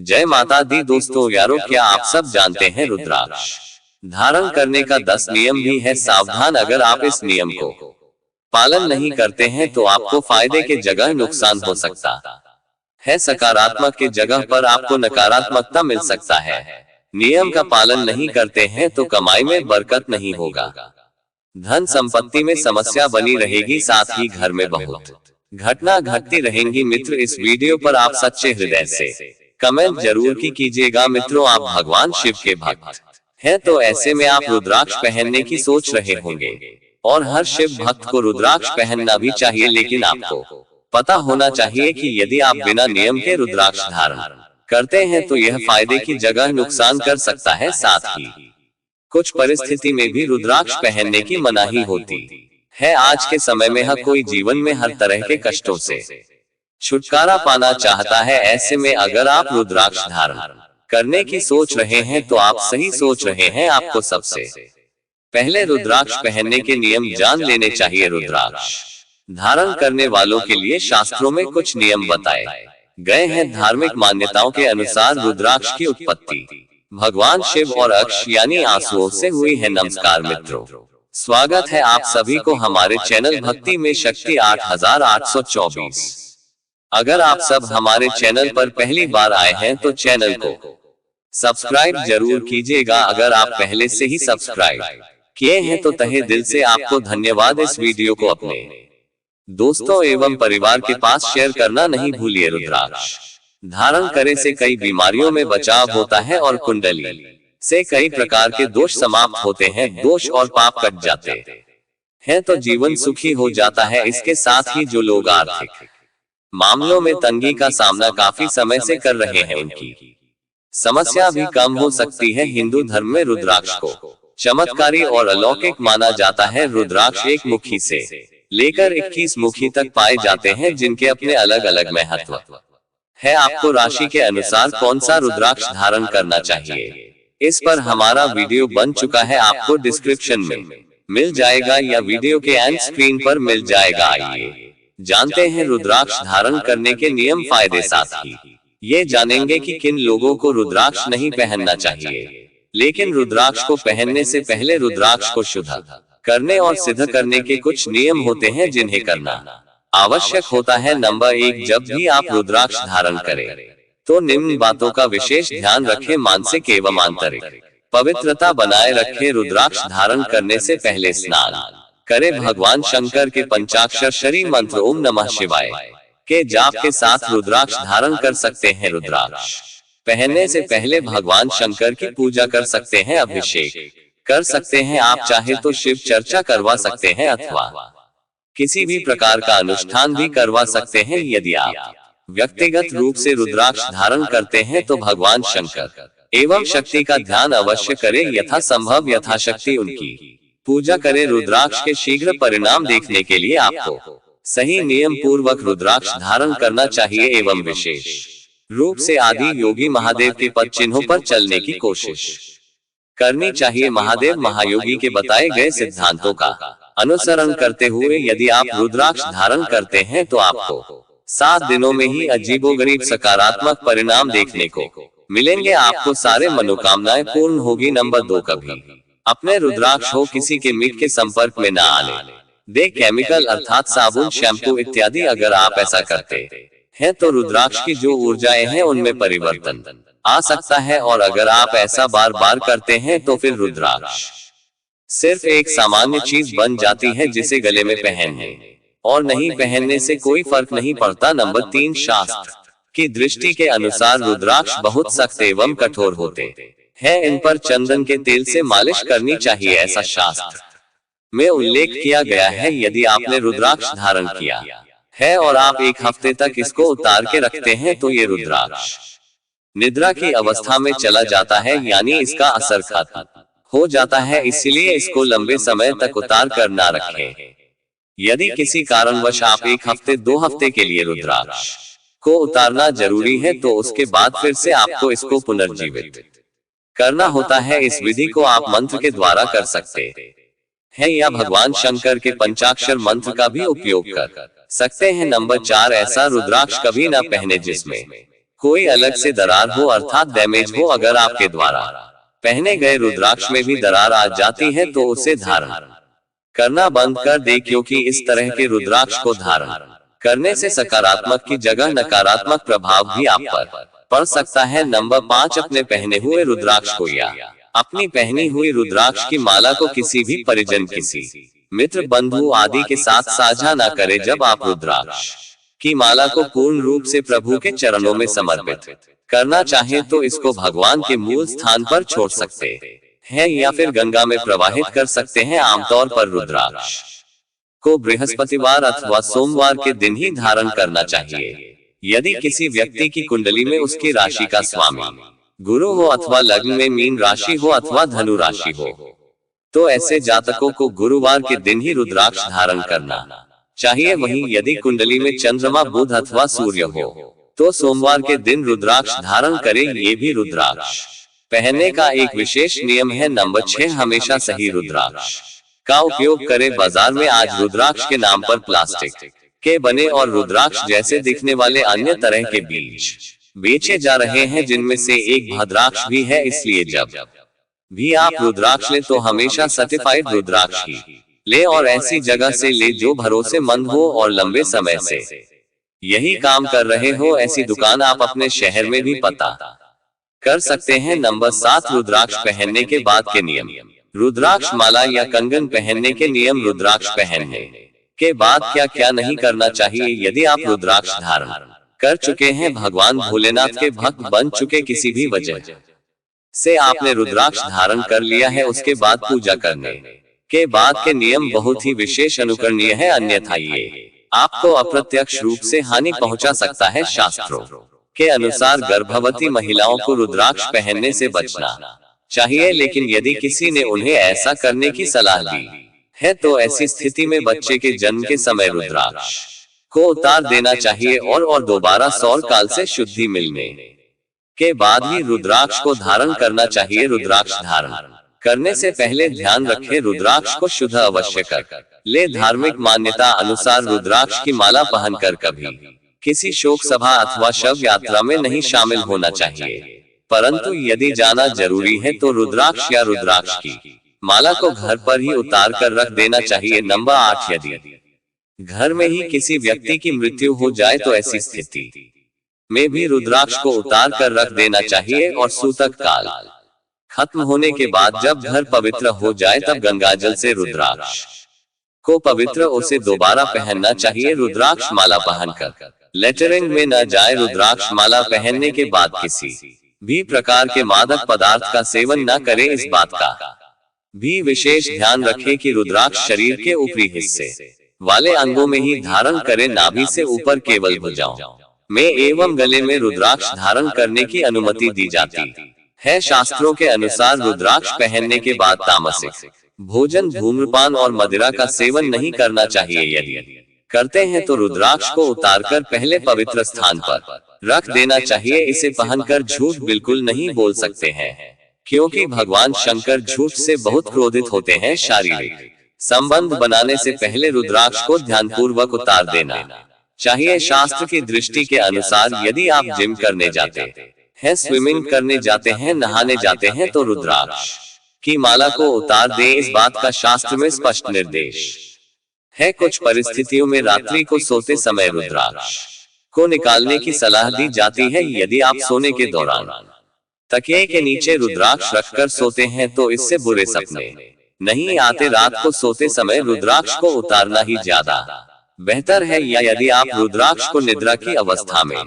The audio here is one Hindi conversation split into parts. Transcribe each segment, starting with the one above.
जय माता दी दोस्तों यारों, क्या आप सब जानते हैं रुद्राक्ष धारण करने का 10 नियम भी है। सावधान, अगर आप इस नियम को पालन नहीं करते हैं तो आपको फायदे के जगह नुकसान हो सकता है। सकारात्मक के जगह पर आपको नकारात्मकता मिल सकता है। नियम का पालन नहीं करते हैं तो कमाई में बरकत नहीं होगा, धन संपत्ति में समस्या बनी रहेगी, साथ ही घर में बहुत घटना घटती रहेंगी। मित्र, इस वीडियो पर आप सच्चे हृदय से कमेंट जरूर कीजिएगा। मित्रों, आप भगवान शिव के भक्त हैं तो ऐसे में आप रुद्राक्ष पहनने की सोच रहे होंगे और हर शिव भक्त को रुद्राक्ष पहनना भी चाहिए, लेकिन आपको पता होना चाहिए कि यदि आप बिना नियम के रुद्राक्ष धारण करते हैं तो यह फायदे की जगह नुकसान कर सकता है। साथ ही कुछ परिस्थिति में भी रुद्राक्ष पहनने की मनाही होती है। आज के समय में हर कोई जीवन में हर तरह के कष्टों से छुटकारा पाना चाहता है। ऐसे में अगर आप रुद्राक्ष धारण करने की सोच रहे हैं तो आप सही सोच रहे हैं। आपको सबसे पहले रुद्राक्ष पहनने के नियम जान लेने चाहिए। रुद्राक्ष धारण करने वालों के लिए शास्त्रों में कुछ नियम बताए गए हैं। धार्मिक मान्यताओं के अनुसार रुद्राक्ष की उत्पत्ति भगवान शिव और अक्ष यानी आंसुओं से हुई है। नमस्कार मित्रों, स्वागत है आप सभी को हमारे चैनल भक्ति में शक्ति 8824। अगर आप सब हमारे चैनल पर पहली बार आए हैं तो चैनल को सब्सक्राइब जरूर कीजिएगा। अगर आप पहले से ही सब्सक्राइब किए हैं तो तहे दिल से आपको धन्यवाद। इस वीडियो को अपने दोस्तों एवं परिवार के पास शेयर करना नहीं भूलिए। रुद्राक्ष धारण करे से कई बीमारियों में बचाव होता है और कुंडली से कई प्रकार के दोष समाप्त होते हैं। दोष और पाप कट जाते हैं तो जीवन सुखी हो जाता है। इसके साथ ही जो लोग आर्थिक मामलों में तंगी का सामना काफी समय से कर रहे हैं, उनकी समस्या भी कम हो सकती है। हिंदू धर्म में रुद्राक्ष को चमत्कारी और अलौकिक माना जाता है। रुद्राक्ष एक मुखी से लेकर 21 मुखी तक पाए जाते हैं, जिनके अपने अलग अलग महत्व है। आपको राशि के अनुसार कौन सा रुद्राक्ष धारण करना चाहिए, इस पर हमारा वीडियो बन चुका है, आपको डिस्क्रिप्शन में मिल जाएगा या वीडियो के एंड स्क्रीन पर मिल जाएगा। आइए जानते हैं रुद्राक्ष धारण करने के नियम, फायदे, साथ ही ये जानेंगे कि किन लोगों को रुद्राक्ष नहीं पहनना चाहिए। लेकिन रुद्राक्ष को पहनने से पहले रुद्राक्ष को शुद्ध करने और सिद्ध करने के कुछ नियम होते हैं जिन्हें करना आवश्यक होता है। नंबर 1, जब भी आप रुद्राक्ष धारण करें तो निम्न बातों का विशेष ध्यान रखें। मानसिक एवं आंतरिक पवित्रता बनाए रखें। रुद्राक्ष धारण करने से पहले स्नान करें। भगवान शंकर के पंचाक्षर श्री मंत्र ओम नमः शिवाय के जाप के साथ रुद्राक्ष धारण कर सकते हैं। रुद्राक्ष पहनने से पहले भगवान शंकर की पूजा कर सकते हैं, अभिषेक कर सकते हैं। आप चाहे तो शिव चर्चा करवा सकते हैं अथवा किसी भी प्रकार का अनुष्ठान भी करवा सकते हैं। यदि आप व्यक्तिगत रूप से रुद्राक्ष धारण करते हैं तो भगवान शंकर एवं शक्ति का ध्यान अवश्य करें। यथा संभव यथाशक्ति उनकी पूजा करें। रुद्राक्ष के शीघ्र परिणाम देखने के लिए आपको सही नियम पूर्वक रुद्राक्ष धारण करना चाहिए एवं विशेष रूप से आदि योगी महादेव के पद चिन्हों पर चलने की कोशिश करनी चाहिए। महादेव महायोगी के बताए गए सिद्धांतों का अनुसरण करते हुए यदि आप रुद्राक्ष धारण करते हैं तो आपको 7 दिनों में ही अजीबोगरीब सकारात्मक परिणाम देखने को मिलेंगे। आपको सारे मनोकामनाएं पूर्ण होगी। नंबर 2, कभी अपने रुद्राक्ष हो किसी के मीट के संपर्क में न आने दे। केमिकल अर्थात साबुन, शैम्पू इत्यादि अगर आप ऐसा करते हैं तो रुद्राक्ष की जो ऊर्जाएं हैं उनमें परिवर्तन आ सकता है, और अगर आप ऐसा बार बार करते हैं तो फिर रुद्राक्ष सिर्फ एक सामान्य चीज बन जाती है जिसे गले में पहनने और नहीं पहनने से कोई फर्क नहीं पड़ता। नंबर 3, शास्त्र की दृष्टि के अनुसार रुद्राक्ष बहुत सख्त एवं कठोर होते हैं। इन पर चंदन के तेल से मालिश करनी चाहिए, ऐसा शास्त्र में उल्लेख किया गया है। यदि आपने रुद्राक्ष धारण किया है और आप 1 हफ्ते तक इसको उतार के रखते हैं तो ये रुद्राक्ष निद्रा की अवस्था में चला जाता है, यानी इसका असर खत्म हो जाता है। इसलिए इसको लंबे समय तक उतार कर ना रखें। यदि किसी कारणवश आप 1 हफ्ते 2 हफ्ते के लिए रुद्राक्ष को उतारना जरूरी है तो उसके बाद फिर से आपको इसको पुनर्जीवित करना होता है। इस विधि को आप मंत्र के द्वारा कर सकते हैं या भगवान शंकर के पंचाक्षर मंत्र का भी उपयोग कर सकते हैं। नंबर 4, ऐसा रुद्राक्ष कभी न पहने जिसमें कोई अलग से दरार हो अर्थात डैमेज हो, अगर आपके द्वारा पहने गए रुद्राक्ष में भी दरार आ जाती है तो उसे धारण करना बंद कर दे, क्योंकि इस तरह के रुद्राक्ष को धारण करने से सकारात्मक की जगह नकारात्मक प्रभाव भी आप पर पड़ सकता है। नंबर 5, अपने पहने हुए रुद्राक्ष को या अपनी पहनी हुई रुद्राक्ष की माला को किसी भी परिजन, किसी मित्र, बंधु आदि के साथ साझा न करें। जब आप रुद्राक्ष की माला को पूर्ण रूप से प्रभु के चरणों में समर्पित करना चाहें तो इसको भगवान के मूल स्थान पर छोड़ सकते हैं या फिर गंगा में प्रवाहित कर सकते हैं। आमतौर पर रुद्राक्ष को बृहस्पतिवार अथवा सोमवार के दिन ही धारण करना चाहिए। यदि किसी व्यक्ति की कुंडली में उसकी राशि का स्वामी गुरु हो अथवा लग्न में मीन राशि हो अथवा धनु राशि हो, तो ऐसे जातकों को गुरुवार के दिन ही रुद्राक्ष धारण करना चाहिए। वहीं यदि कुंडली में चंद्रमा, बुध अथवा सूर्य हो तो सोमवार के दिन रुद्राक्ष धारण करें। ये भी रुद्राक्ष पहनने का एक विशेष नियम है। नंबर 6, हमेशा सही रुद्राक्ष का उपयोग करें। बाजार में आज रुद्राक्ष के नाम पर प्लास्टिक के बने और रुद्राक्ष जैसे दिखने वाले अन्य तरह के बीज बेचे जा रहे हैं, जिनमें से एक भद्राक्ष भी है। इसलिए जब भी आप रुद्राक्ष लें तो हमेशा सर्टिफाइड रुद्राक्ष ही ले और ऐसी जगह से ले जो भरोसेमंद हो और लंबे समय से यही काम कर रहे हो। ऐसी दुकान आप अपने शहर में भी पता कर सकते हैं। नंबर 7, रुद्राक्ष पहनने के बाद के नियम। रुद्राक्ष माला या कंगन पहनने के नियम। रुद्राक्ष पहनने के बाद क्या क्या नहीं करना चाहिए। यदि आप रुद्राक्ष धारण कर चुके हैं, भगवान भोलेनाथ के भक्त बन चुके, किसी भी वजह से आपने रुद्राक्ष धारण कर लिया है, उसके बाद पूजा करने के बाद के नियम बहुत ही विशेष अनुकरणीय है, अन्यथा ये आपको अप्रत्यक्ष रूप से हानि पहुंचा सकता है। शास्त्रों के अनुसार गर्भवती महिलाओं को रुद्राक्ष पहनने से बचना चाहिए, लेकिन यदि किसी ने उन्हें ऐसा करने की सलाह दी है तो ऐसी स्थिति में बच्चे के जन्म के समय रुद्राक्ष को उतार देना चाहिए और दोबारा सौर काल से शुद्धि मिलने के बाद ही रुद्राक्ष को धारण करना चाहिए। रुद्राक्ष धारण करने से पहले ध्यान रखें, रुद्राक्ष को शुद्ध अवश्य कर ले। धार्मिक मान्यता अनुसार रुद्राक्ष की माला पहनकर कभी किसी शोक सभा अथवा शव यात्रा में नहीं शामिल होना चाहिए, परंतु यदि जाना जरूरी है तो रुद्राक्ष या रुद्राक्ष की माला को घर पर ही उतार कर रख देना चाहिए। नंबर 8, यदि घर में ही किसी व्यक्ति की मृत्यु हो जाए तो ऐसी स्थिति में भी रुद्राक्ष को उतार कर रख देना चाहिए और सूतक काल खत्म होने के बाद जब घर पवित्र हो जाए तब गंगाजल से रुद्राक्ष को पवित्र उसे दोबारा पहनना चाहिए। रुद्राक्ष माला पहनकर लेटरिंग में न जाए। रुद्राक्ष माला पहनने के बाद किसी भी प्रकार के मादक पदार्थ का सेवन न करें। इस बात का भी विशेष ध्यान रखें कि रुद्राक्ष शरीर के ऊपरी हिस्से वाले अंगों में ही धारण करें, नाभि से ऊपर केवल भुजाओं में एवं गले में रुद्राक्ष धारण करने की अनुमति दी जाती है। शास्त्रों के अनुसार रुद्राक्ष पहनने के बाद तामसिक भोजन, धूम्रपान और मदिरा का सेवन नहीं करना चाहिए। यदि करते हैं तो रुद्राक्ष को उतारकर पहले पवित्र स्थान पर रख देना चाहिए। इसे पहनकर झूठ बिल्कुल नहीं बोल सकते हैं, क्योंकि भगवान शंकर झूठ से बहुत क्रोधित होते हैं। शारीरिक संबंध बनाने से पहले रुद्राक्ष को ध्यानपूर्वक उतार देना चाहिए। शास्त्र की दृष्टि के अनुसार यदि आप जिम करने जाते हैं, स्विमिंग करने जाते हैं, नहाने जाते हैं तो रुद्राक्ष की माला को उतार दें। इस बात का शास्त्र में स्पष्ट निर्देश है। कुछ परिस्थितियों में रात्रि को सोते समय रुद्राक्ष को निकालने की सलाह दी जाती है। यदि आप सोने के दौरान तकिए के नीचे रुद्राक्ष रखकर सोते हैं तो इससे बुरे सपने नहीं आते। रात को सोते समय रुद्राक्ष को उतारना ही ज्यादा बेहतर है। या यदि आप रुद्राक्ष को निद्रा की अवस्था में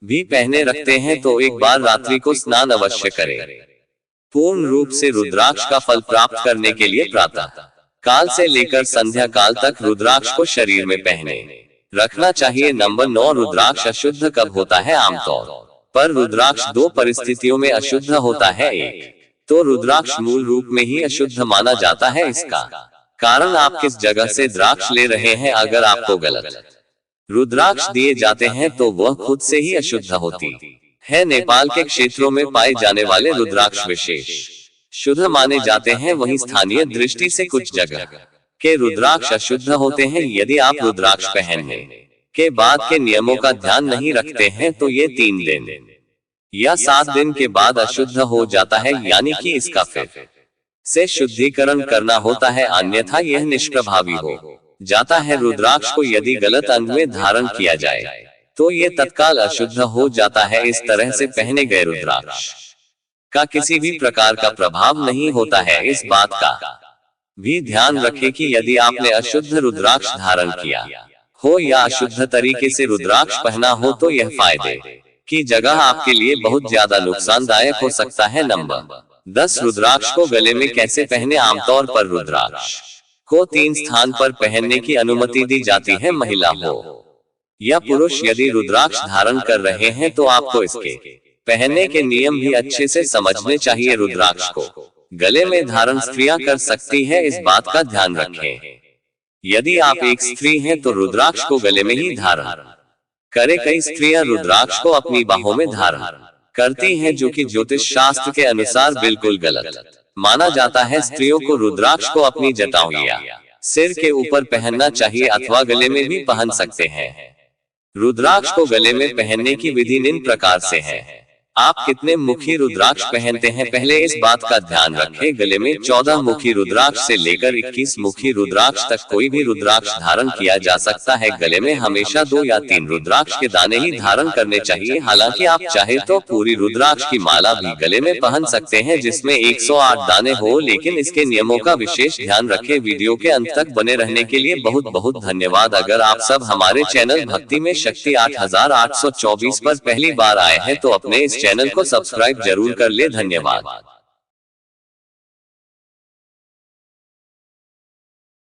भी पहने रखते हैं तो एक बार रात्रि को स्नान अवश्य करें। पूर्ण रूप से रुद्राक्ष का फल प्राप्त करने के लिए प्रातः काल से लेकर संध्या काल तक रुद्राक्ष को शरीर में पहने रखना चाहिए। नंबर 9, रुद्राक्ष अशुद्ध कब होता है। आमतौर पर रुद्राक्ष दो परिस्थितियों में अशुद्ध होता है। एक तो रुद्राक्ष मूल रूप में ही अशुद्ध माना जाता है। इसका कारण आप किस जगह से द्राक्ष ले रहे हैं। अगर आपको गलत रुद्राक्ष दिए जाते हैं तो वह खुद से ही अशुद्ध होती है। नेपाल के क्षेत्रों में पाए जाने वाले रुद्राक्ष विशेष शुद्ध माने जाते हैं, वहीं स्थानीय दृष्टि से कुछ जगह के रुद्राक्ष अशुद्ध होते हैं। यदि आप रुद्राक्ष पहनने के बाद के नियमों का ध्यान नहीं रखते हैं तो ये 3 दिन या 7 दिन के बाद अशुद्ध हो जाता है, यानी कि इसका फिर से शुद्धिकरण करना होता है, अन्यथा यह निष्प्रभावी हो जाता है। रुद्राक्ष को यदि गलत अंग में धारण किया जाए तो ये तत्काल अशुद्ध हो जाता है। इस तरह से पहने गए रुद्राक्ष का किसी भी प्रकार का प्रभाव नहीं होता है। इस बात का भी ध्यान रखें कि यदि आपने अशुद्ध रुद्राक्ष धारण किया हो या अशुद्ध तरीके से रुद्राक्ष पहना हो तो यह फायदे की जगह आपके लिए बहुत ज्यादा नुकसानदायक हो सकता है। नंबर 10 रुद्राक्ष को गले में कैसे पहने। आमतौर पर रुद्राक्ष को 3 स्थान पर पहनने की अनुमति दी जाती है। महिला हो या पुरुष यदि रुद्राक्ष धारण कर रहे हैं तो आपको इसके पहनने के नियम भी अच्छे से समझने चाहिए। रुद्राक्ष को गले में धारण स्त्रियां कर सकती है, इस बात का ध्यान रखें। यदि आप एक स्त्री हैं तो रुद्राक्ष को गले में ही धारण करें। कई स्त्रियां रुद्राक्ष को अपनी बाहों में धारण करती हैं, जो कि ज्योतिष शास्त्र के अनुसार बिल्कुल गलत माना जाता है। स्त्रियों को रुद्राक्ष को अपनी जटाओं या सिर के ऊपर पहनना चाहिए अथवा गले में भी पहन सकते हैं। रुद्राक्ष को गले में पहनने की विधि निम्न प्रकार से है। आप कितने मुखी रुद्राक्ष पहनते हैं, पहले इस बात का ध्यान रखें। गले में 14 मुखी रुद्राक्ष से लेकर 21 मुखी रुद्राक्ष तक कोई भी रुद्राक्ष धारण किया जा सकता है। गले में हमेशा 2 या 3 रुद्राक्ष के दाने ही धारण करने चाहिए। हालांकि आप चाहे तो पूरी रुद्राक्ष की माला भी गले में पहन सकते हैं जिसमें 108 दाने हो, लेकिन इसके नियमों का विशेष ध्यान रखें। वीडियो के अंत तक बने रहने के लिए बहुत बहुत धन्यवाद। अगर आप सब हमारे चैनल भक्ति में शक्ति 8824 पर पहली बार आए हैं तो अपने इस चैनल को सब्सक्राइब जरूर कर ले। धन्यवाद।